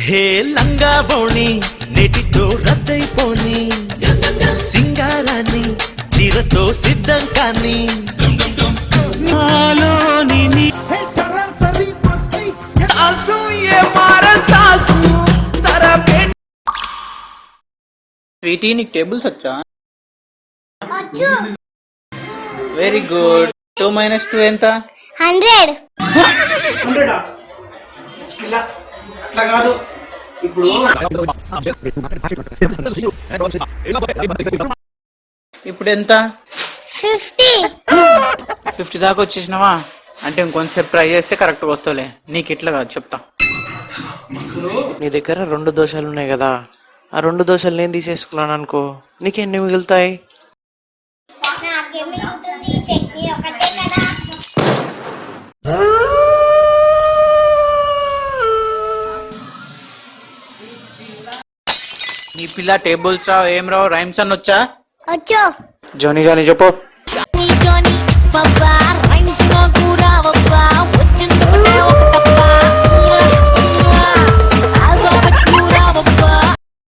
హే లంగా బోణి నెటితో రద్దయిపోని సింగారాన్ని చీరతో సిద్ధం కాని స్వీటీ నీకు టేబుల్స్ వచ్చా? Very good. 2 - 2 ఎంత? 100. అట్లా కాదు. ఇప్పుడు ఎంత? 50. 50 దాకా వచ్చేసినావా? అంటే ఇంకొంచెంసేపు ట్రై చేస్తే కరెక్ట్గా వస్తావులే. నీకు ఇట్లా కాదు, చెప్తా. నీ దగ్గర 2 దోశలు ఉన్నాయి కదా, ఆ 2 దోశలు నేను తీసేసుకున్నాను అనుకో, నీకెన్ని మిగులుతాయి? నాకేం మిగులుతుంది? చట్నీ ఒకటే కదా. నీ పిల్ల టేబుల్స్ రావు, ఏం రావు, రైమ్స్ అని వచ్చా? వచ్చు. జానీ జానీ చెప్పు.